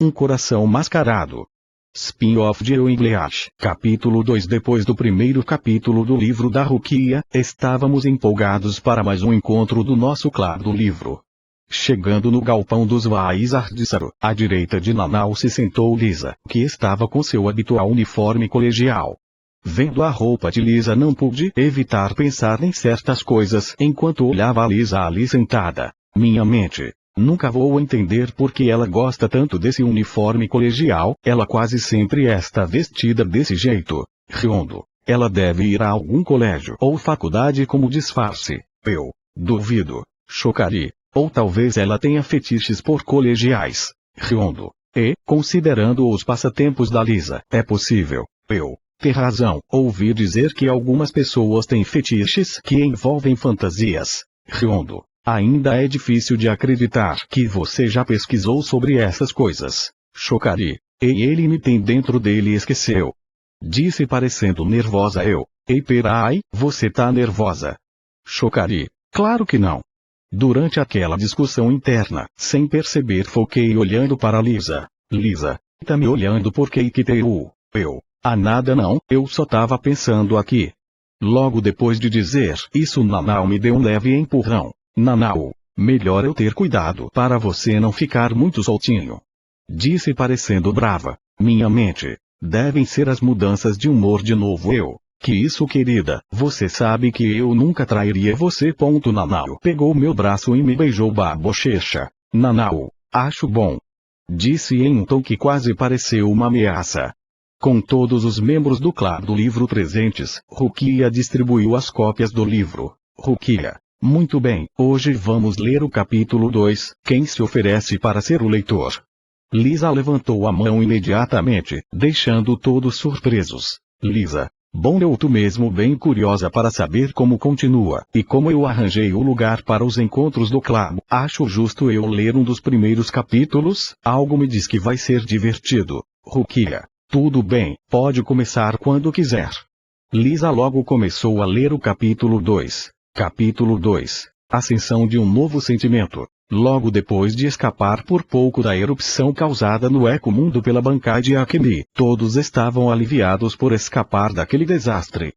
Um coração mascarado. Spin-off de Eu English. Capítulo 2. Depois do primeiro capítulo do livro da Rukia, estávamos empolgados para mais um encontro do nosso clube do livro. Chegando no galpão dos Vaisardíssaro, à direita de Nanau se sentou Lisa, que estava com seu habitual uniforme colegial. Vendo a roupa de Lisa não pude evitar pensar em certas coisas enquanto olhava a Lisa ali sentada. Minha mente. Nunca vou entender por que ela gosta tanto desse uniforme colegial, ela quase sempre está vestida desse jeito. Riondo. Ela deve ir a algum colégio ou faculdade como disfarce. Eu duvido. Chocari. Ou talvez ela tenha fetiches por colegiais. Riondo. E, considerando os passatempos da Lisa, é possível. Eu ter razão. Ouvi dizer que algumas pessoas têm fetiches que envolvem fantasias. Riondo. Ainda é difícil de acreditar que você já pesquisou sobre essas coisas. Chocari. E ele me tem dentro dele e esqueceu. Disse parecendo nervosa eu. Ei peraí, você tá nervosa? Chocari. Claro que não. Durante aquela discussão interna, sem perceber foquei olhando para Lisa. Lisa, tá me olhando por que teu? Eu. Ah nada não, eu só tava pensando aqui. Logo depois de dizer isso Nanau me deu um leve empurrão. Nanau, melhor eu ter cuidado para você não ficar muito soltinho. Disse parecendo brava. Minha mente. Devem ser as mudanças de humor de novo eu. Que isso querida, você sabe que eu nunca trairia você. Nanau pegou meu braço e me beijou a bochecha. Nanau, acho bom. Disse em um tom que quase pareceu uma ameaça. Com todos os membros do clube do livro presentes, Rukia distribuiu as cópias do livro. Rukia. Muito bem, hoje vamos ler o capítulo 2, quem se oferece para ser o leitor? Lisa levantou a mão imediatamente, deixando todos surpresos. Lisa. Bom, eu tô mesmo bem curiosa para saber como continua, e como eu arranjei o lugar para os encontros do clube. Acho justo eu ler um dos primeiros capítulos, algo me diz que vai ser divertido. Rukia. Tudo bem, pode começar quando quiser. Lisa logo começou a ler o capítulo 2. Capítulo 2. Ascensão de um novo sentimento. Logo depois de escapar por pouco da erupção causada no Ecomundo pela bancada de Akemi, todos estavam aliviados por escapar daquele desastre.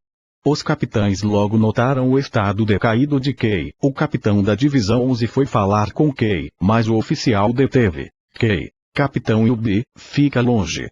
Os capitães logo notaram o estado decaído de Kei. O capitão da divisão 11 foi falar com Kei, mas o oficial deteve. Kei. Capitão Yubi, fica longe.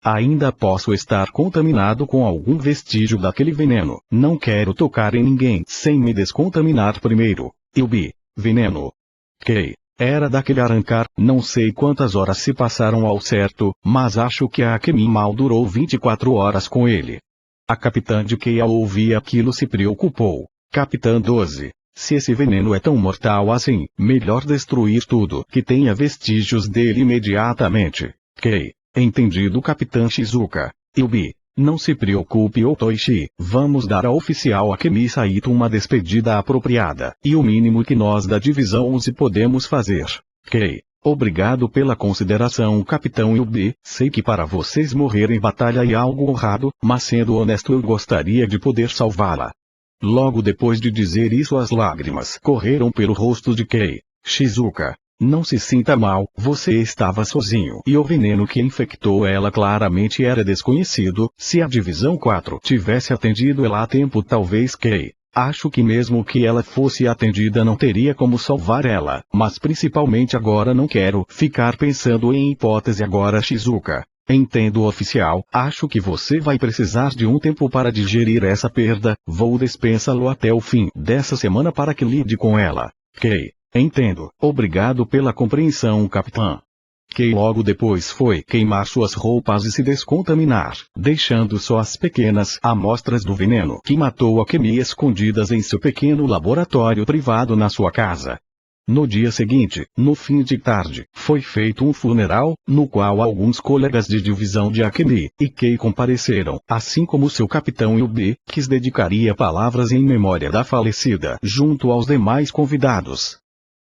Ainda posso estar contaminado com algum vestígio daquele veneno. Não quero tocar em ninguém sem me descontaminar primeiro. Yubi. Veneno. Kei. Era daquele arrancar, não sei quantas horas se passaram ao certo, mas acho que a Akemi mal durou 24 horas com ele. A capitã de Kei ao ouvir aquilo se preocupou. Capitã 12. Se esse veneno é tão mortal assim, melhor destruir tudo que tenha vestígios dele imediatamente. Kei. Entendido Capitã Shizuka. Yubi. Não se preocupe Otoishi, vamos dar ao oficial Akemi Saito uma despedida apropriada, e o mínimo que nós da divisão 11 podemos fazer. Kei. Obrigado pela consideração Capitão Yubi, sei que para vocês morrer em batalha é algo honrado, mas sendo honesto eu gostaria de poder salvá-la. Logo depois de dizer isso as lágrimas correram pelo rosto de Kei. Shizuka. Não se sinta mal, você estava sozinho e o veneno que infectou ela claramente era desconhecido. Se a divisão 4 tivesse atendido ela a tempo talvez Kei. Acho que mesmo que ela fosse atendida não teria como salvar ela, mas principalmente agora não quero ficar pensando em hipótese agora Shizuka. Entendo oficial, acho que você vai precisar de um tempo para digerir essa perda, vou dispensá-lo até o fim dessa semana para que lide com ela. Kei. Entendo, obrigado pela compreensão capitã. Kei logo depois foi queimar suas roupas e se descontaminar, deixando só as pequenas amostras do veneno que matou Akemi escondidas em seu pequeno laboratório privado na sua casa. No dia seguinte, no fim de tarde, foi feito um funeral, no qual alguns colegas de divisão de Akemi e Kei compareceram, assim como seu capitão Yubi, que se dedicaria palavras em memória da falecida, junto aos demais convidados.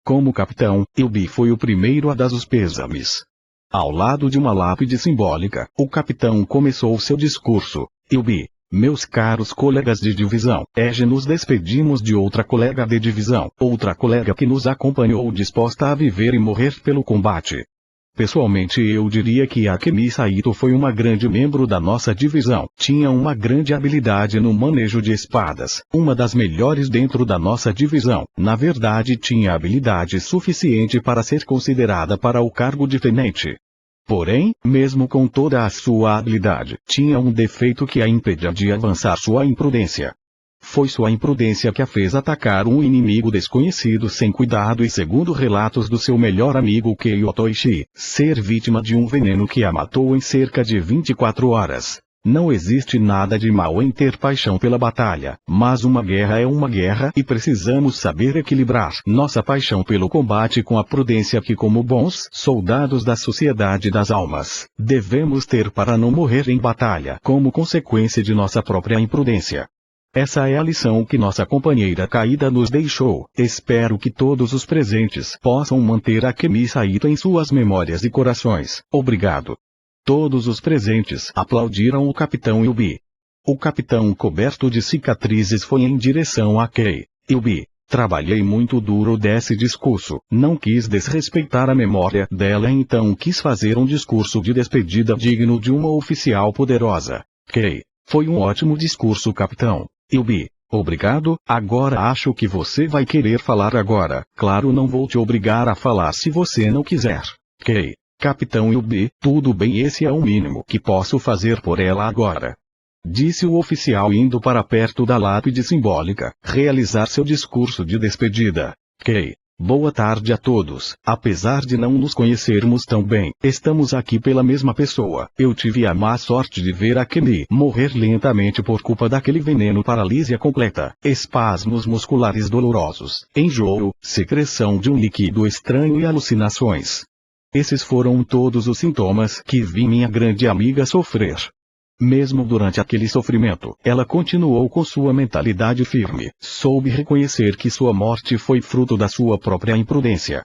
Como capitão, Yubi foi o primeiro a dar os pêsames. Ao lado de uma lápide simbólica, o capitão começou seu discurso. Yubi. Meus caros colegas de divisão, nos despedimos de outra colega de divisão, outra colega que nos acompanhou disposta a viver e morrer pelo combate. Pessoalmente eu diria que Akemi Saito foi uma grande membro da nossa divisão. Tinha uma grande habilidade no manejo de espadas, uma das melhores dentro da nossa divisão. Na verdade tinha habilidade suficiente para ser considerada para o cargo de tenente. Porém, mesmo com toda a sua habilidade, tinha um defeito que a impedia de avançar: sua imprudência. Foi sua imprudência que a fez atacar um inimigo desconhecido sem cuidado e, segundo relatos do seu melhor amigo Kei Otoishi, ser vítima de um veneno que a matou em cerca de 24 horas. Não existe nada de mal em ter paixão pela batalha, mas uma guerra é uma guerra e precisamos saber equilibrar nossa paixão pelo combate com a prudência que, como bons soldados da Sociedade das Almas, devemos ter para não morrer em batalha como consequência de nossa própria imprudência. Essa é a lição que nossa companheira caída nos deixou. Espero que todos os presentes possam manter Akemi Saito em suas memórias e corações. Obrigado. Todos os presentes aplaudiram o capitão Yubi. O capitão, coberto de cicatrizes, foi em direção a Kei. Yubi, trabalhei muito duro desse discurso. Não quis desrespeitar a memória dela, então quis fazer um discurso de despedida digno de uma oficial poderosa. Kei, foi um ótimo discurso, capitão. Yubi, obrigado. Agora acho que você vai querer falar agora. Claro, não vou te obrigar a falar se você não quiser. Kei, capitão Yubi, tudo bem, esse é o mínimo que posso fazer por ela agora. Disse o oficial indo para perto da lápide simbólica, realizar seu discurso de despedida. Kei, boa tarde a todos. Apesar de não nos conhecermos tão bem, estamos aqui pela mesma pessoa. Eu tive a má sorte de ver Akemi morrer lentamente por culpa daquele veneno, paralisia completa, espasmos musculares dolorosos, enjoo, secreção de um líquido estranho e alucinações. Esses foram todos os sintomas que vi minha grande amiga sofrer. Mesmo durante aquele sofrimento, ela continuou com sua mentalidade firme. Soube reconhecer que sua morte foi fruto da sua própria imprudência.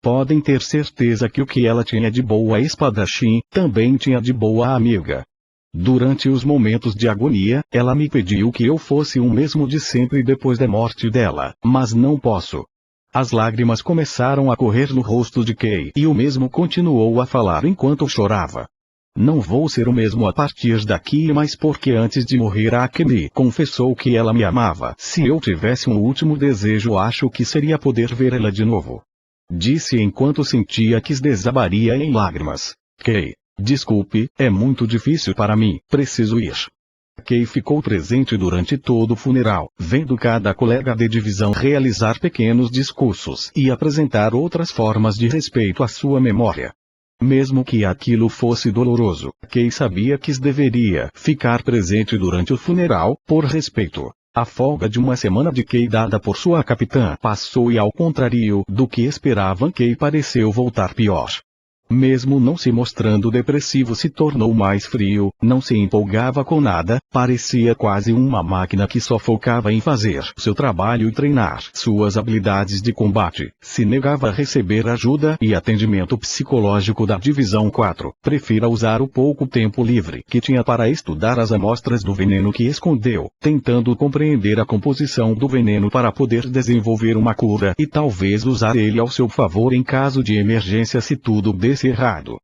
Podem ter certeza que o que ela tinha de boa espadachim, também tinha de boa amiga. Durante os momentos de agonia, ela me pediu que eu fosse o mesmo de sempre depois da morte dela, mas não posso. As lágrimas começaram a correr no rosto de Kei e o mesmo continuou a falar enquanto chorava. Não vou ser o mesmo a partir daqui, mas porque antes de morrer Akemi confessou que ela me amava. Se eu tivesse um último desejo, acho que seria poder ver ela de novo. Disse enquanto sentia que desabaria em lágrimas. Kei, desculpe, é muito difícil para mim, preciso ir. Kei ficou presente durante todo o funeral, vendo cada colega de divisão realizar pequenos discursos e apresentar outras formas de respeito à sua memória. Mesmo que aquilo fosse doloroso, Kei sabia que deveria ficar presente durante o funeral, por respeito. A folga de uma semana de Kei dada por sua capitã passou e, ao contrário do que esperavam, Kei pareceu voltar pior. Mesmo não se mostrando depressivo, se tornou mais frio, não se empolgava com nada, parecia quase uma máquina que só focava em fazer seu trabalho e treinar suas habilidades de combate. Se negava a receber ajuda e atendimento psicológico da Divisão 4. Prefira usar o pouco tempo livre que tinha para estudar as amostras do veneno que escondeu, tentando compreender a composição do veneno para poder desenvolver uma cura e talvez usar ele ao seu favor em caso de emergência se tudo desse errado.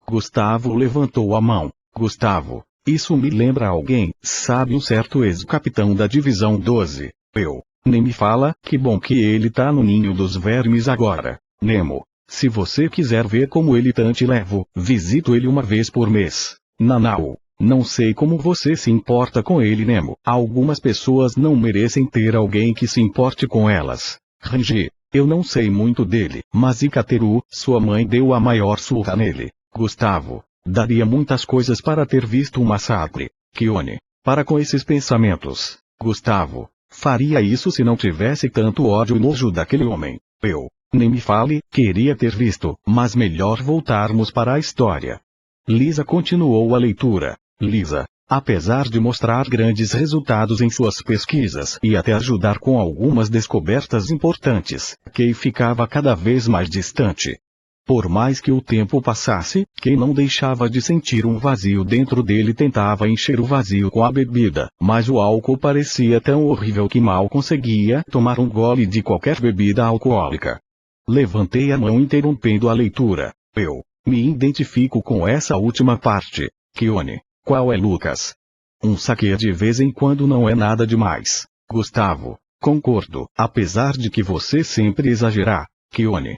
Gustavo levantou a mão. Gustavo, isso me lembra alguém, sabe, um certo ex-capitão da Divisão 12. Eu. Nem me fala, que bom que ele tá no ninho dos vermes agora. Nemo, se você quiser ver como ele tá, te levo, visito ele uma vez por mês. Nanau, não sei como você se importa com ele, Nemo. Algumas pessoas não merecem ter alguém que se importe com elas. Rangi. Eu não sei muito dele, mas Ikateru, sua mãe deu a maior surra nele. Gustavo, daria muitas coisas para ter visto um massacre. Kione, para com esses pensamentos. Gustavo, faria isso se não tivesse tanto ódio e nojo daquele homem. Eu, nem me fale, queria ter visto, mas melhor voltarmos para a história. Lisa continuou a leitura. Lisa, apesar de mostrar grandes resultados em suas pesquisas e até ajudar com algumas descobertas importantes, Kei ficava cada vez mais distante. Por mais que o tempo passasse, Kei não deixava de sentir um vazio dentro dele. Tentava encher o vazio com a bebida, mas o álcool parecia tão horrível que mal conseguia tomar um gole de qualquer bebida alcoólica. Levantei a mão interrompendo a leitura. Eu, Me identifico com essa última parte. Keone. Qual é Lucas? Um saque de vez em quando não é nada demais. Gustavo. Concordo, apesar de que você sempre exagera. Keone.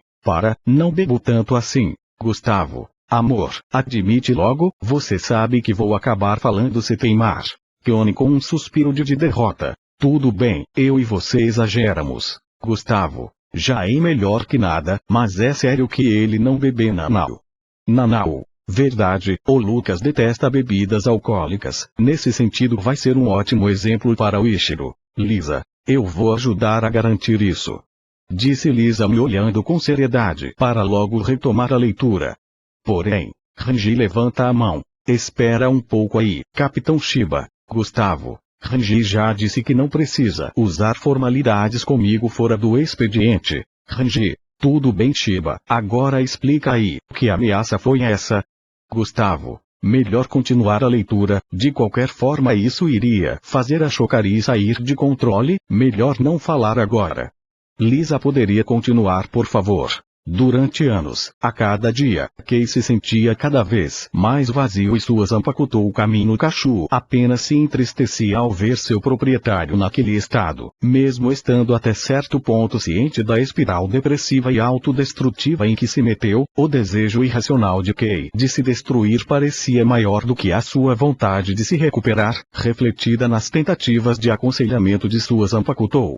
Não bebo tanto assim. Gustavo. Amor, admite logo, você sabe que vou acabar falando se teimar. Keone com um suspiro de derrota. Tudo bem, eu e você exageramos. Gustavo. Já é melhor que nada, mas é sério que ele não bebe Nanau. Nanau. Verdade, o Lucas detesta bebidas alcoólicas, nesse sentido vai ser um ótimo exemplo para o Ichiro. Lisa. Eu vou ajudar a garantir isso. Disse Lisa me olhando com seriedade para logo retomar a leitura. Porém, Rangi levanta a mão. Espera um pouco aí, Capitão Shiba. Gustavo. Rangi já disse que não precisa usar formalidades comigo fora do expediente. Rangi. Tudo bem Shiba, agora explica aí, que ameaça foi essa? Gustavo. Melhor continuar a leitura, de qualquer forma isso iria fazer a Shokari sair de controle, melhor não falar agora. Lisa poderia continuar por favor. Durante anos, a cada dia, Kei se sentia cada vez mais vazio e sua Zanpakuto Kami Kachu apenas se entristecia ao ver seu proprietário naquele estado, mesmo estando até certo ponto ciente da espiral depressiva e autodestrutiva em que se meteu, o desejo irracional de Kei de se destruir parecia maior do que a sua vontade de se recuperar, refletida nas tentativas de aconselhamento de sua Zanpakuto.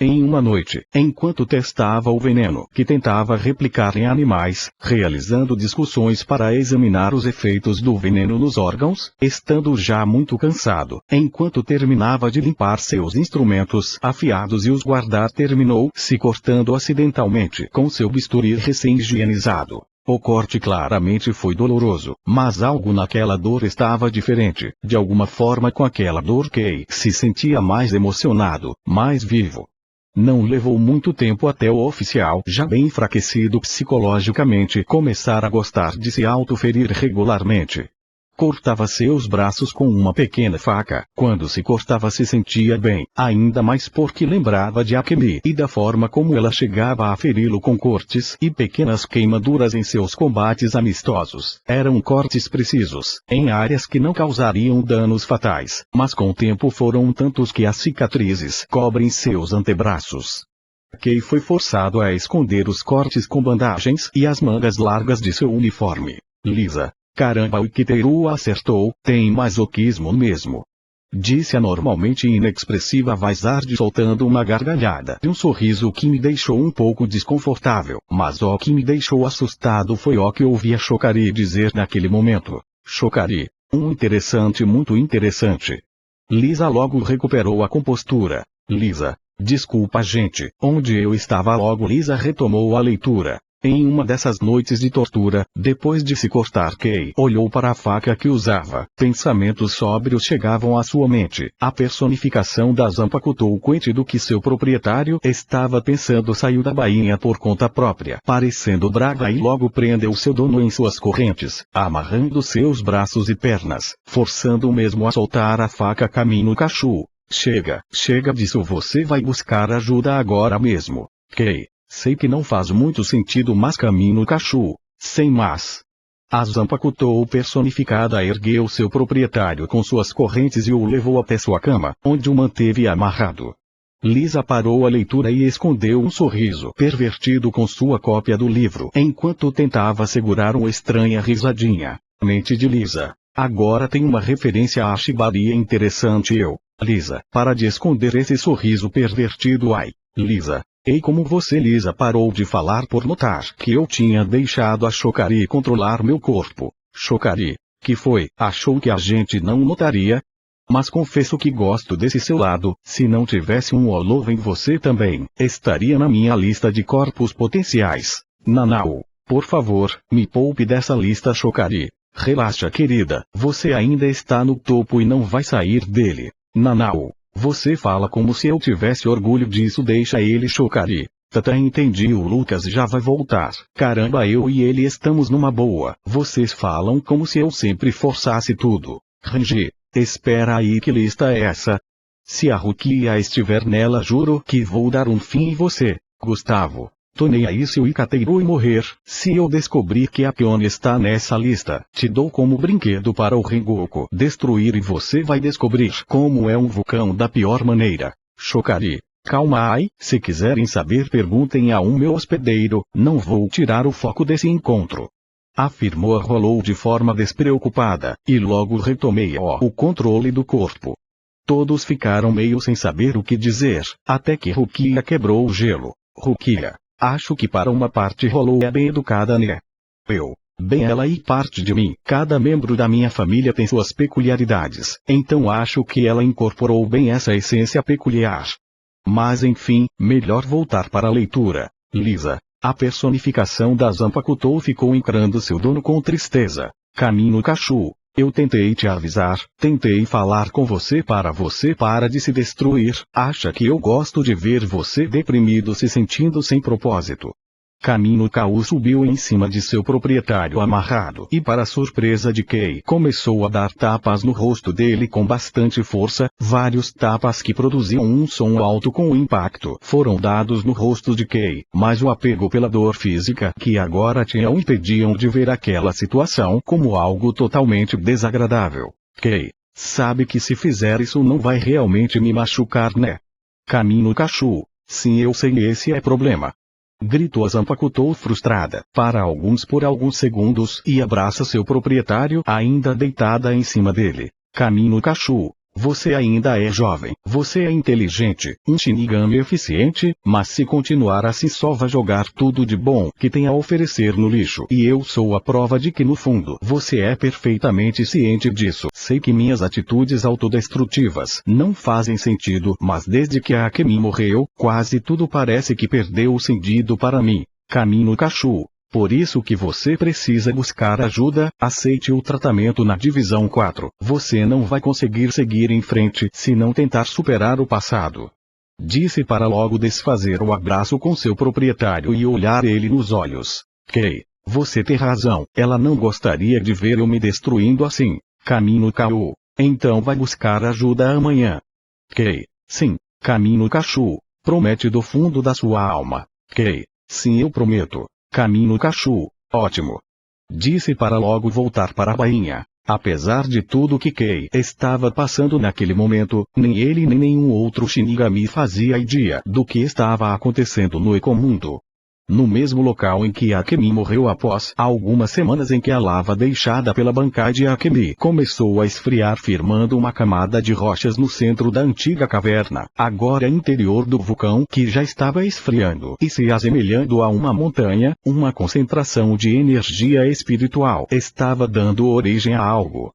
Em uma noite, enquanto testava o veneno que tentava replicar em animais, realizando discussões para examinar os efeitos do veneno nos órgãos, estando já muito cansado, enquanto terminava de limpar seus instrumentos afiados e os guardar, terminou se cortando acidentalmente com seu bisturi recém-higienizado. O corte claramente foi doloroso, mas algo naquela dor estava diferente. De alguma forma com aquela dor Kei se sentia mais emocionado, mais vivo. Não levou muito tempo até o oficial, já bem enfraquecido psicologicamente, começar a gostar de se autoferir regularmente. Cortava seus braços com uma pequena faca. Quando se cortava se sentia bem, ainda mais porque lembrava de Akemi e da forma como ela chegava a feri-lo com cortes e pequenas queimaduras em seus combates amistosos. Eram cortes precisos, em áreas que não causariam danos fatais, mas com o tempo foram tantos que as cicatrizes cobrem seus antebraços. Kei foi forçado a esconder os cortes com bandagens e as mangas largas de seu uniforme. Lisa. Caramba, o Kiteru acertou, tem masoquismo mesmo. Disse a normalmente inexpressiva Vizard soltando uma gargalhada e um sorriso que me deixou um pouco desconfortável, mas o que me deixou assustado foi o que ouvi a Shokari dizer naquele momento. Shokari, muito interessante. Lisa logo recuperou a compostura. Lisa, desculpa gente, onde eu estava logo Lisa retomou a leitura. Em uma dessas noites de tortura, depois de se cortar Kei olhou para a faca que usava. Pensamentos sóbrios chegavam à sua mente. A personificação da Zanpakuto Quente do que seu proprietário estava pensando saiu da bainha por conta própria, parecendo brava e logo prendeu seu dono em suas correntes, amarrando seus braços e pernas, forçando o mesmo a soltar a faca Kami Kachu. Chega disso, você vai buscar ajuda agora mesmo. Kei. Sei que não faz muito sentido, mas Kami Kachu. Sem mas. A Zanpakuto personificada ergueu seu proprietário com suas correntes e o levou até sua cama, onde o manteve amarrado. Lisa parou a leitura e escondeu um sorriso pervertido com sua cópia do livro, enquanto tentava segurar uma estranha risadinha. Mente de Lisa. Agora tem uma referência a Shibari interessante. Lisa, para de esconder esse sorriso pervertido. Ai. Lisa. Ei, como você? Lisa parou de falar por notar que eu tinha deixado a Shokari controlar meu corpo. Shokari. Que foi? Achou que a gente não notaria? Mas confesso que gosto desse seu lado. Se não tivesse um Oloven você também estaria na minha lista de corpos potenciais. Nanau. Por favor, me poupe dessa lista. Shokari. Relaxa querida, você ainda está no topo e não vai sair dele. Nanau. Você fala como se eu tivesse orgulho disso. Deixa ele. Shokari. Tata, entendi. O Lucas já vai voltar. Caramba, eu e ele estamos numa boa. Vocês falam como se eu sempre forçasse tudo. Rangi. Espera aí, que lista é essa? Se a Rukia estiver nela, juro que vou dar um fim em você. Gustavo. Tô nem aí se o Ikateru morrer. Se eu descobrir que a Kione está nessa lista, te dou como brinquedo para o Rengoku destruir e você vai descobrir como é um vulcão da pior maneira. Chocari. Calma aí, se quiserem saber perguntem a um meu hospedeiro, não vou tirar o foco desse encontro. Afirmou a Rolou de forma despreocupada, e logo retomei o controle do corpo. Todos ficaram meio sem saber o que dizer, até que Rukia quebrou o gelo. Rukia, acho que para uma parte Rolou é bem educada, né? Bem ela e parte de mim, cada membro da minha família tem suas peculiaridades, então acho que ela incorporou bem essa essência peculiar. Mas enfim, melhor voltar para a leitura. Lisa, a personificação da Zanpakuto ficou encarando seu dono com tristeza. Caminho Kachu, eu tentei te avisar, tentei falar com você para de se destruir, acha que eu gosto de ver você deprimido se sentindo sem propósito. Caminho Kau subiu em cima de seu proprietário amarrado e para surpresa de Kei começou a dar tapas no rosto dele com bastante força, vários tapas que produziam um som alto com impacto foram dados no rosto de Kei, mas o apego pela dor física que agora tinha o impediam de ver aquela situação como algo totalmente desagradável. Kei, sabe que se fizer isso não vai realmente me machucar, né? Caminho Kachu, sim eu sei esse é problema. Gritou a Zanpakuto frustrada, para alguns por alguns segundos e abraça seu proprietário ainda deitada em cima dele. Caminho Kachu, você ainda é jovem, você é inteligente, um Shinigami eficiente, mas se continuar assim só vai jogar tudo de bom que tem a oferecer no lixo. E eu sou a prova de que no fundo você é perfeitamente ciente disso. Sei que minhas atitudes autodestrutivas não fazem sentido, mas desde que a Akemi morreu, quase tudo parece que perdeu o sentido para mim. Caminho Kachu. Por isso que você precisa buscar ajuda, aceite o tratamento na divisão 4. Você não vai conseguir seguir em frente se não tentar superar o passado. Disse para logo desfazer o abraço com seu proprietário e olhar ele nos olhos. Kei, você tem razão, ela não gostaria de ver eu me destruindo assim. Caminho Kau. Então vai buscar ajuda amanhã. Kei, sim. Caminho Kachu. Promete do fundo da sua alma. Kei, sim eu prometo. Caminho Kachu, ótimo. Disse para logo voltar para a bainha. Apesar de tudo que Kei estava passando naquele momento, nem ele nem nenhum outro Shinigami fazia ideia do que estava acontecendo no Ecomundo. No mesmo local em que Akemi morreu após algumas semanas em que a lava deixada pela bancada de Akemi começou a esfriar firmando uma camada de rochas no centro da antiga caverna, agora interior do vulcão que já estava esfriando e se assemelhando a uma montanha, uma concentração de energia espiritual estava dando origem a algo.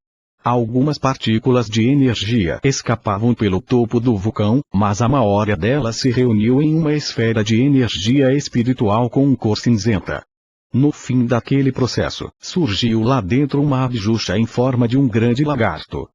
Algumas partículas de energia escapavam pelo topo do vulcão, mas a maioria delas se reuniu em uma esfera de energia espiritual com cor cinzenta. No fim daquele processo, surgiu lá dentro uma abjuxa em forma de um grande lagarto.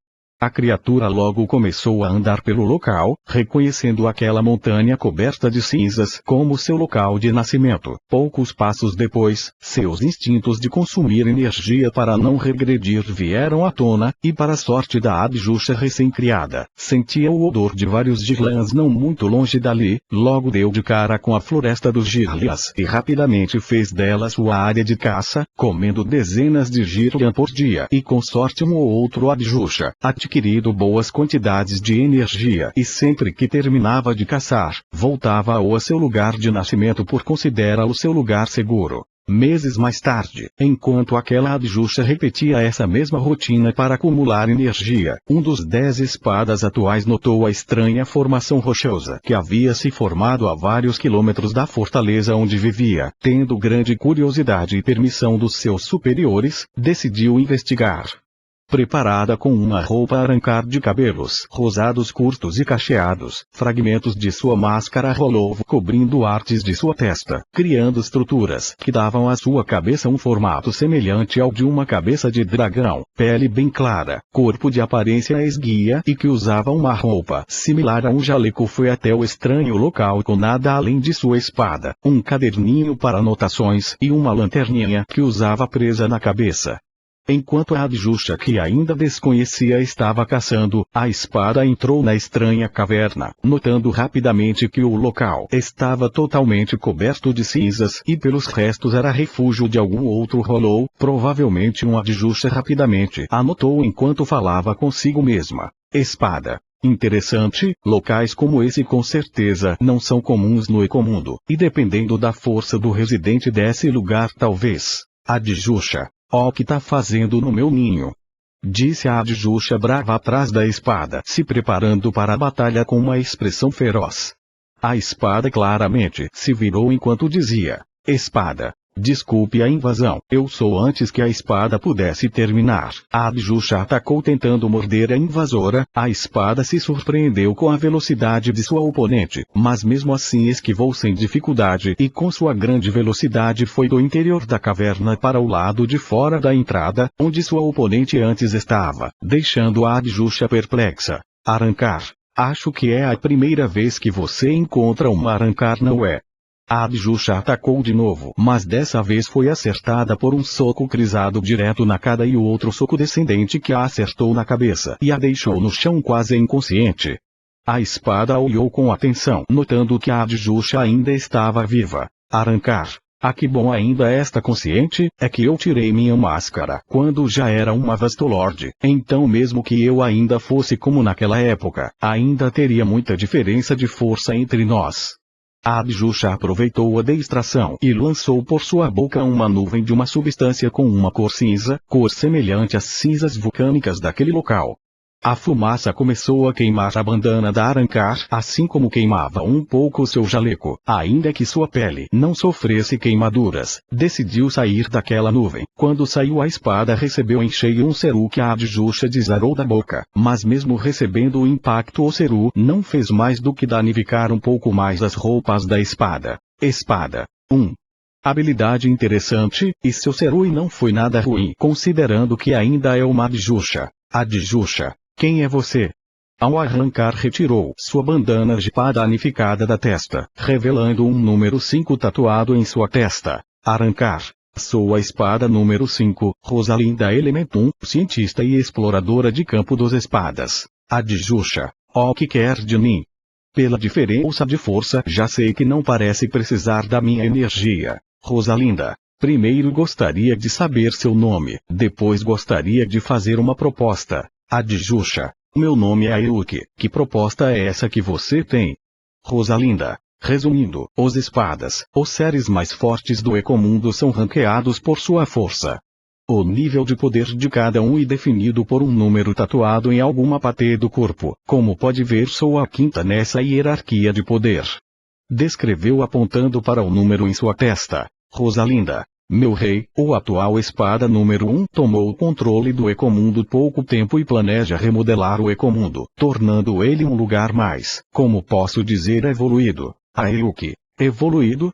A criatura logo começou a andar pelo local, reconhecendo aquela montanha coberta de cinzas como seu local de nascimento. Poucos passos depois, seus instintos de consumir energia para não regredir vieram à tona, e para a sorte da abjuxa recém-criada, sentia o odor de vários girlans não muito longe dali, logo deu de cara com a floresta dos girlias e rapidamente fez dela sua área de caça, comendo dezenas de girlan por dia e com sorte um ou outro abjuxa. Adquirido boas quantidades de energia e sempre que terminava de caçar, voltava ao seu lugar de nascimento por considerá-lo seu lugar seguro. Meses mais tarde, enquanto aquela abjuxa repetia essa mesma rotina para acumular energia, um dos 10 espadas atuais notou a estranha formação rochosa que havia se formado a vários quilômetros da fortaleza onde vivia. Tendo grande curiosidade e permissão dos seus superiores, decidiu investigar. Preparada com uma roupa a arrancar de cabelos rosados curtos e cacheados, fragmentos de sua máscara rolou cobrindo artes de sua testa, criando estruturas que davam à sua cabeça um formato semelhante ao de uma cabeça de dragão, pele bem clara, corpo de aparência esguia e que usava uma roupa similar a um jaleco. Foi até o estranho local com nada além de sua espada, um caderninho para anotações e uma lanterninha que usava presa na cabeça. Enquanto a Adjusha, que ainda desconhecia, estava caçando, a espada entrou na estranha caverna, notando rapidamente que o local estava totalmente coberto de cinzas e pelos restos era refúgio de algum outro rolou, provavelmente um Adjusha. Rapidamente anotou enquanto falava consigo mesma. Espada. Interessante, locais como esse com certeza não são comuns no Ecomundo, e dependendo da força do residente desse lugar talvez. Adjusha. Ó, o que tá fazendo no meu ninho? Disse a Adjusha brava atrás da espada, se preparando para a batalha com uma expressão feroz. A espada claramente se virou enquanto dizia: espada. Desculpe a invasão, eu sou antes que a espada pudesse terminar. A Adjusha atacou tentando morder a invasora, a espada se surpreendeu com a velocidade de sua oponente, mas mesmo assim esquivou sem dificuldade e com sua grande velocidade foi do interior da caverna para o lado de fora da entrada, onde sua oponente antes estava, deixando a Adjusha perplexa. Arrancar. Acho que é a primeira vez que você encontra uma arrancar, não é? A Adjusha atacou de novo, mas dessa vez foi acertada por um soco crisado direto na cara e o outro soco descendente que a acertou na cabeça e a deixou no chão quase inconsciente. A espada olhou com atenção, notando que a Adjusha ainda estava viva. Arrancar. Ah, que bom, ainda está consciente, é que eu tirei minha máscara quando já era uma Vastolord, então mesmo que eu ainda fosse como naquela época, ainda teria muita diferença de força entre nós. A Adjusha aproveitou a distração e lançou por sua boca uma nuvem de uma substância com uma cor cinza, cor semelhante às cinzas vulcânicas daquele local. A fumaça começou a queimar a bandana da Arrancar, assim como queimava um pouco seu jaleco. Ainda que sua pele não sofresse queimaduras, decidiu sair daquela nuvem. Quando saiu, a espada recebeu em cheio um seru que a Adjusha desarou da boca, mas mesmo recebendo o impacto, o seru não fez mais do que danificar um pouco mais as roupas da espada. Espada. 1. Habilidade interessante, e seu seru não foi nada ruim, considerando que ainda é uma Adjusha. Adjusha. Quem é você? Ao arrancar, retirou sua bandana de pá danificada da testa, revelando um número 5 tatuado em sua testa. Arrancar. Sou a espada número 5, Rosalinda Elementum, cientista e exploradora de campo dos espadas. Adjusha. O que quer de mim? Pela diferença de força, já sei que não parece precisar da minha energia. Rosalinda. Primeiro gostaria de saber seu nome, depois gostaria de fazer uma proposta. Adjusha. Meu nome é Ayuki. Que proposta é essa que você tem? Rosalinda. Resumindo, os espadas, os seres mais fortes do Ecomundo são ranqueados por sua força. O nível de poder de cada um é definido por um número tatuado em alguma parte do corpo. Como pode ver, sou a quinta nessa hierarquia de poder. Descreveu apontando para o número em sua testa. Rosalinda. Meu rei, o atual espada número 1 tomou o controle do Ecomundo pouco tempo e planeja remodelar o Ecomundo, tornando ele um lugar mais, como posso dizer, evoluído. Ayuki. Evoluído?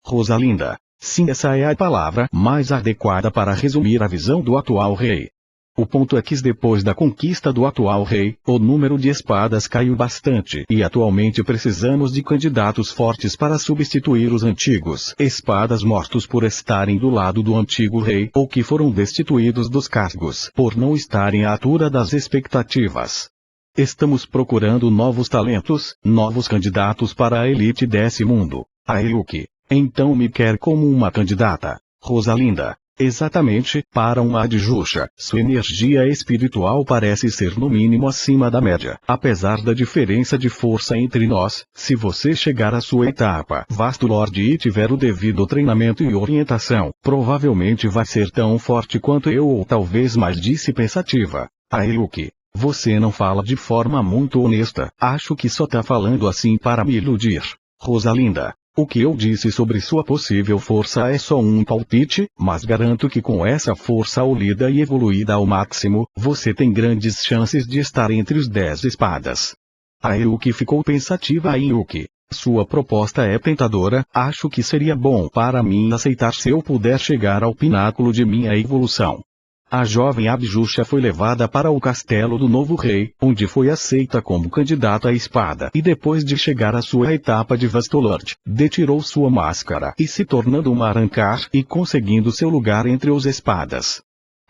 Rosalinda. Sim, essa é a palavra mais adequada para resumir a visão do atual rei. O ponto é que depois da conquista do atual rei, o número de espadas caiu bastante e atualmente precisamos de candidatos fortes para substituir os antigos espadas mortos por estarem do lado do antigo rei ou que foram destituídos dos cargos por não estarem à altura das expectativas. Estamos procurando novos talentos, novos candidatos para a elite desse mundo. Ayuki. Então me quer como uma candidata. Rosalinda. Exatamente, para uma Adjusha, sua energia espiritual parece ser no mínimo acima da média. Apesar da diferença de força entre nós, se você chegar à sua etapa Vastolord e tiver o devido treinamento e orientação, provavelmente vai ser tão forte quanto eu ou talvez mais, disse pensativa. Ayuki. Você não fala de forma muito honesta, acho que só tá falando assim para me iludir. Rosalinda. O que eu disse sobre sua possível força é só um palpite, mas garanto que com essa força olida e evoluída ao máximo, você tem grandes chances de estar entre os 10 espadas. Ayuki ficou pensativa. Ayuki. Sua proposta é tentadora, acho que seria bom para mim aceitar se eu puder chegar ao pináculo de minha evolução. A jovem Adjusha foi levada para o castelo do novo rei, onde foi aceita como candidata à espada e depois de chegar à sua etapa de Vastolord, retirou sua máscara e se tornando uma Arrancar e conseguindo seu lugar entre os espadas.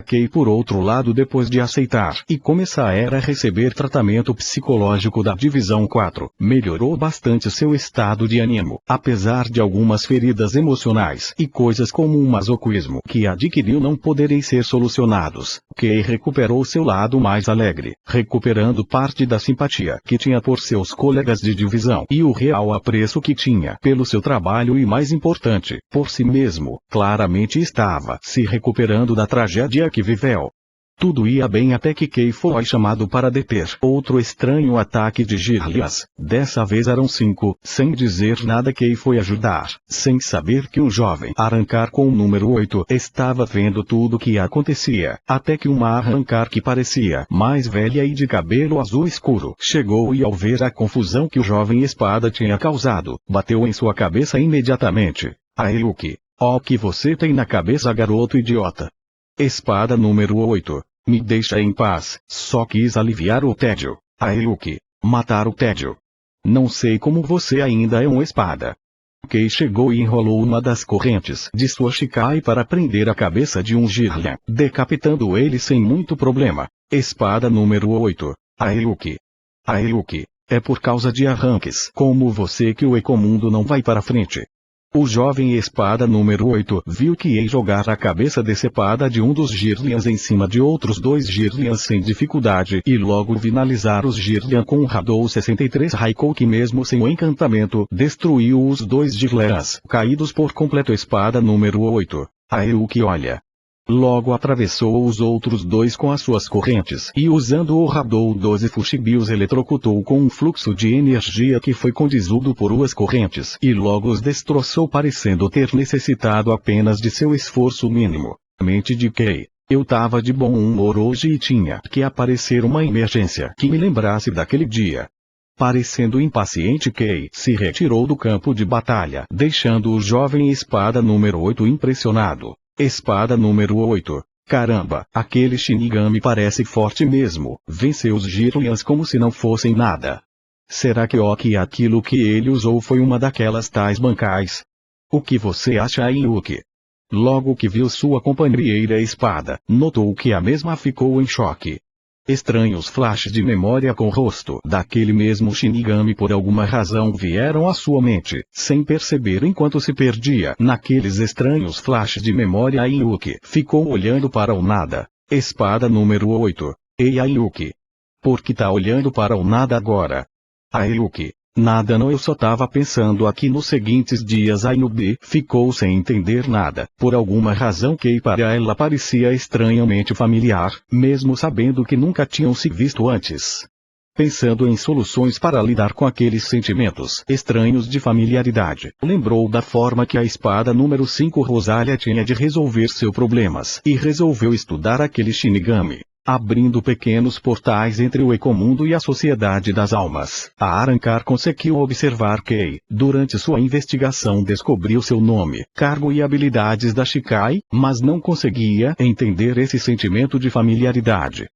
Kei, por outro lado, depois de aceitar e começar a receber tratamento psicológico da Divisão 4, melhorou bastante seu estado de ânimo, apesar de algumas feridas emocionais e coisas como um masoquismo que adquiriu não poderem ser solucionados. Kei recuperou seu lado mais alegre, recuperando parte da simpatia que tinha por seus colegas de divisão e o real apreço que tinha pelo seu trabalho e, mais importante, por si mesmo. Claramente estava se recuperando da tragédia que viveu. Tudo ia bem até que Kei foi chamado para deter outro estranho ataque de Jirlians. Dessa vez eram 5, sem dizer nada Kei foi ajudar, sem saber que um jovem Arrancar com o número 8 estava vendo tudo o que acontecia, até que uma Arrancar que parecia mais velha e de cabelo azul escuro chegou e, ao ver a confusão que o jovem espada tinha causado, bateu em sua cabeça imediatamente. Ayuki, o que você tem na cabeça, garoto idiota? Espada número 8. Me deixa em paz, só quis aliviar o tédio. Ayuki, matar o tédio. Não sei como você ainda é um espada. Kei chegou e enrolou uma das correntes de sua Shikai para prender a cabeça de um Jirlian, decapitando ele sem muito problema. Espada número 8. Ayuki. Ayuki, é por causa de arranques como você que o Ecomundo não vai para frente. O jovem espada número 8 viu que ia jogar a cabeça decepada de um dos Jirlians em cima de outros 2 Jirlians sem dificuldade e logo finalizar os Jirlian com um Hadou 63 Raikou que, mesmo sem o encantamento, destruiu os 2 Jirlians caídos por completo. Espada número 8. Ayuki olha. Logo atravessou os outros 2 com as suas correntes e, usando o Hadou 12 Fushigi, os eletrocutou com um fluxo de energia que foi conduzido por 2 correntes e logo os destroçou, parecendo ter necessitado apenas de seu esforço mínimo. Mente de Kei. Eu tava de bom humor hoje e tinha que aparecer uma emergência que me lembrasse daquele dia. Parecendo impaciente, Kei se retirou do campo de batalha, deixando o jovem espada número 8 impressionado. Espada número 8. Caramba, aquele Shinigami parece forte mesmo. Venceu os Jirlians como se não fossem nada. Será que aquilo que ele usou foi uma daquelas tais bancais? O que você acha, Ayuki? Logo que viu sua companheira espada, notou que a mesma ficou em choque. Estranhos flashes de memória com o rosto daquele mesmo Shinigami por alguma razão vieram à sua mente, sem perceber enquanto se perdia naqueles estranhos flashes de memória. Ayuki ficou olhando para o nada. Espada número 8. Ei, Ayuki. Por que tá olhando para o nada agora? Ayuki. Nada não, eu só tava pensando aqui nos seguintes dias. Ayubi ficou sem entender nada. Por alguma razão Kei para ela parecia estranhamente familiar, mesmo sabendo que nunca tinham se visto antes. Pensando em soluções para lidar com aqueles sentimentos estranhos de familiaridade, lembrou da forma que a espada número 5 Rosália tinha de resolver seus problemas e resolveu estudar aquele Shinigami, abrindo pequenos portais entre o Ecomundo e a Sociedade das Almas. A Arrancar conseguiu observar Kei. Durante sua investigação descobriu seu nome, cargo e habilidades da Shikai, mas não conseguia entender esse sentimento de familiaridade.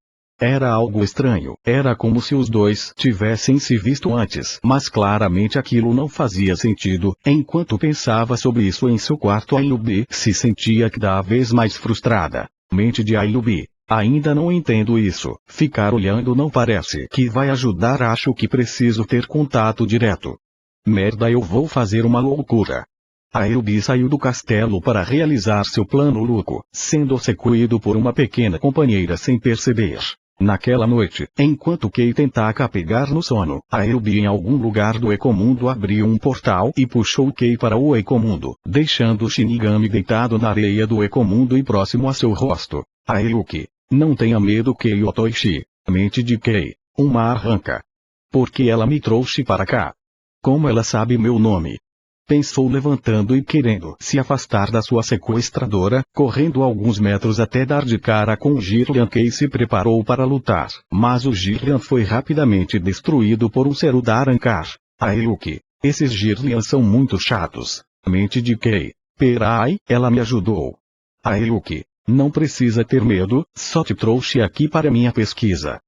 Era algo estranho, era como se os 2 tivessem se visto antes, mas claramente aquilo não fazia sentido. Enquanto pensava sobre isso em seu quarto, Ayubi se sentia cada vez mais frustrada. Mente de Ayubi. Ainda não entendo isso. Ficar olhando não parece que vai ajudar. Acho que preciso ter contato direto. Merda, eu vou fazer uma loucura. Ayubi saiu do castelo para realizar seu plano louco, sendo sequuído por uma pequena companheira sem perceber. Naquela noite, enquanto Kei tentava pegar no sono, Ayubi em algum lugar do Ecomundo abriu um portal e puxou Kei para o Ecomundo, deixando o Shinigami deitado na areia do Ecomundo e próximo a seu rosto. Ayuki, não tenha medo, Kei Otoishi. Mente de Kei. Uma arranca. Por que ela me trouxe para cá? Como ela sabe meu nome? Pensou, levantando e querendo se afastar da sua sequestradora, correndo alguns metros até dar de cara com o Jirlian. Kei se preparou para lutar, mas o Jirlian foi rapidamente destruído por um Seru da Arrancar. Ayuki, esses Jirlians são muito chatos. Mente de Kei. Perai, ela me ajudou. Ayuki, não precisa ter medo, só te trouxe aqui para minha pesquisa.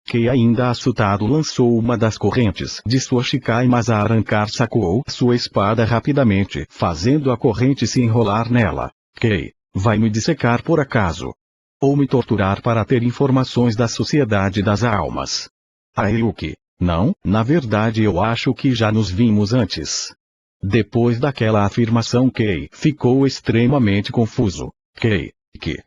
Kei, ainda assustado, lançou uma das correntes de sua Shikai, mas a Arrancar sacou sua espada rapidamente, fazendo a corrente se enrolar nela. Kei, vai me dissecar por acaso? Ou me torturar para ter informações da sociedade das almas? Ayuki, não, na verdade eu acho que já nos vimos antes. Depois daquela afirmação Kei ficou extremamente confuso. Kei, que?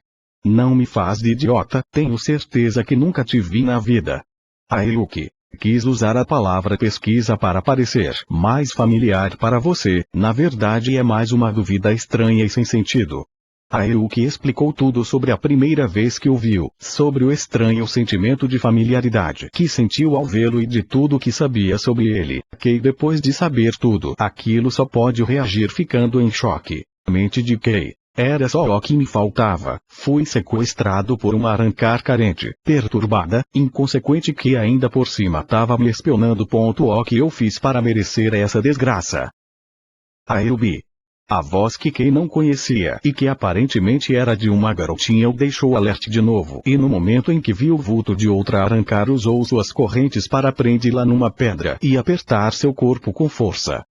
Não me faz de idiota, tenho certeza que nunca te vi na vida. Ayuki, quis usar a palavra pesquisa para parecer mais familiar para você, na verdade é mais uma dúvida estranha e sem sentido. Ayuki explicou tudo sobre a primeira vez que o viu, sobre o estranho sentimento de familiaridade que sentiu ao vê-lo e de tudo que sabia sobre ele. Kei, depois de saber tudo aquilo, só pode reagir ficando em choque. A mente de Kei. Era só o que me faltava. Fui sequestrado por uma arrancar carente, perturbada, inconsequente que ainda por cima estava me espionando. O que eu fiz para merecer essa desgraça? Ayubi. A voz que Kei não conhecia e que aparentemente era de uma garotinha o deixou alerte de novo, e no momento em que viu o vulto de outra arrancar, usou suas correntes para prendê-la numa pedra e apertar seu corpo com força.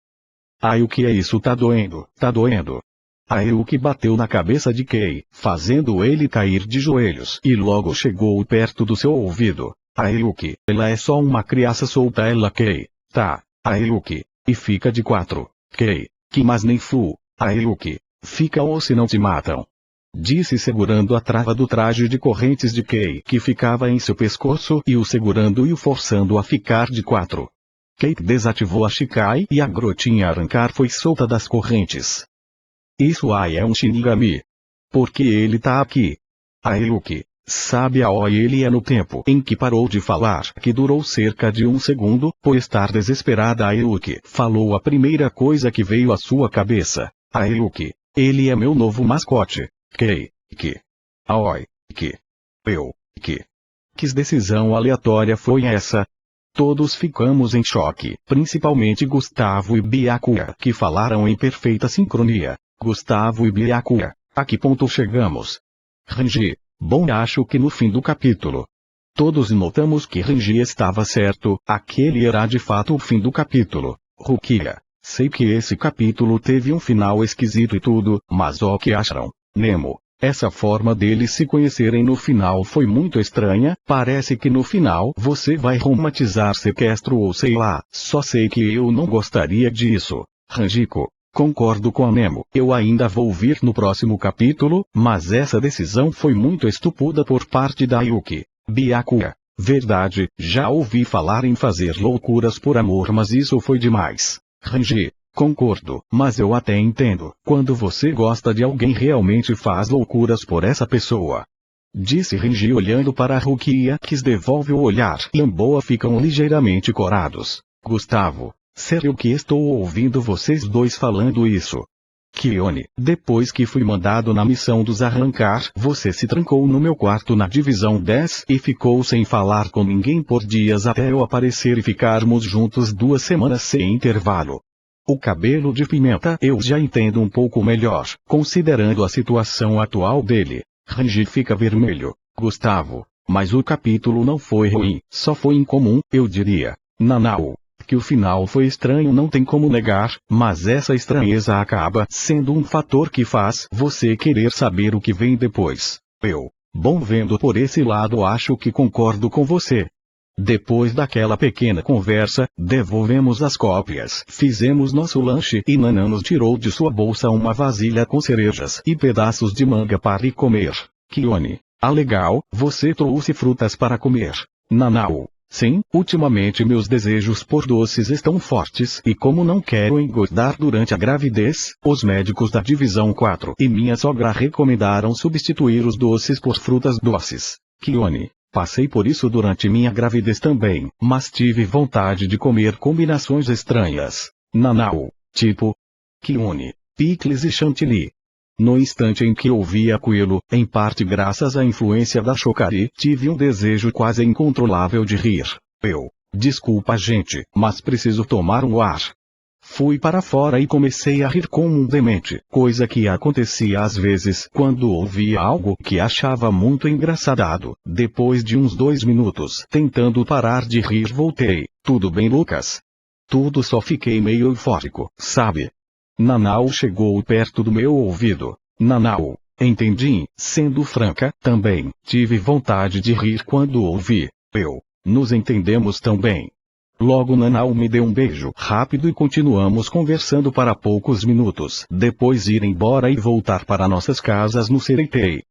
Ai, o que é isso? Tá doendo, tá doendo. Ayuki bateu na cabeça de Kei, fazendo ele cair de joelhos, e logo chegou perto do seu ouvido. Ayuki, ela é só uma criança, solta ela. Kei, tá, Ayuki, e fica de 4. Kei, que mas nem fu. Ayuki, fica ou se não te matam. Disse segurando a trava do traje de correntes de Kei que ficava em seu pescoço e o segurando e o forçando a ficar de 4. Kei desativou a Shikai e a garotinha arrancar foi solta das correntes. Isso aí é um Shinigami. Porque ele tá aqui. Ayuki, sabe aonde ele é no tempo em que parou de falar, que durou cerca de 1 segundo, por estar desesperada. Ayuki falou a primeira coisa que veio à sua cabeça. Ayuki, ele é meu novo mascote. Kei, que? Aoi, que? Eu, que? Que decisão aleatória foi essa? Todos ficamos em choque, principalmente Gustavo e Byakuya, que falaram em perfeita sincronia. Gustavo e Byakuya, a que ponto chegamos? Rangi, bom, acho que no fim do capítulo. Todos notamos que Rangi estava certo, aquele era de fato o fim do capítulo. Rukia, sei que esse capítulo teve um final esquisito e tudo, mas o que acharam? Nemo, essa forma deles se conhecerem no final foi muito estranha, parece que no final você vai romantizar sequestro ou sei lá, só sei que eu não gostaria disso. Ranjiko, concordo com a Nemo, eu ainda vou vir no próximo capítulo, mas essa decisão foi muito estúpida por parte da Ayuki. Byakuya, verdade, já ouvi falar em fazer loucuras por amor, mas isso foi demais. Rangi, concordo, mas eu até entendo, quando você gosta de alguém realmente faz loucuras por essa pessoa. Disse Rangi olhando para Rukia, que devolve o olhar e Amboa ficam ligeiramente corados. Gustavo, sério que estou ouvindo vocês dois falando isso? Kione, depois que fui mandado na missão dos arrancar, você se trancou no meu quarto na divisão 10 e ficou sem falar com ninguém por dias até eu aparecer e ficarmos juntos 2 semanas sem intervalo. O cabelo de pimenta eu já entendo um pouco melhor, considerando a situação atual dele. Rangi fica vermelho. Gustavo, mas o capítulo não foi ruim, só foi incomum, eu diria. Nanao. Que o final foi estranho não tem como negar, mas essa estranheza acaba sendo um fator que faz você querer saber o que vem depois. Bom, vendo por esse lado acho que concordo com você. Depois daquela pequena conversa, devolvemos as cópias, fizemos nosso lanche e Nanan nos tirou de sua bolsa uma vasilha com cerejas e pedaços de manga para ir comer. Kione, legal, você trouxe frutas para comer. Nanao. Sim, ultimamente meus desejos por doces estão fortes e como não quero engordar durante a gravidez, os médicos da divisão 4 e minha sogra recomendaram substituir os doces por frutas doces. Kione, passei por isso durante minha gravidez também, mas tive vontade de comer combinações estranhas. Nanao, tipo Kione, picles e chantilly. No instante em que ouvi aquilo, em parte graças à influência da Chocari, tive um desejo quase incontrolável de rir. Desculpa gente, mas preciso tomar um ar. Fui para fora e comecei a rir como um demente, coisa que acontecia às vezes quando ouvia algo que achava muito engraçado. Depois de uns 2 minutos tentando parar de rir voltei. Tudo bem, Lucas? Tudo, só fiquei meio eufórico, sabe? Nanao chegou perto do meu ouvido. Nanao, Entendi. Sendo franca, também tive vontade de rir quando ouvi. Nos entendemos tão bem. Logo Nanau me deu um beijo rápido e continuamos conversando para poucos minutos. Depois ir embora e voltar para nossas casas no Sereitei.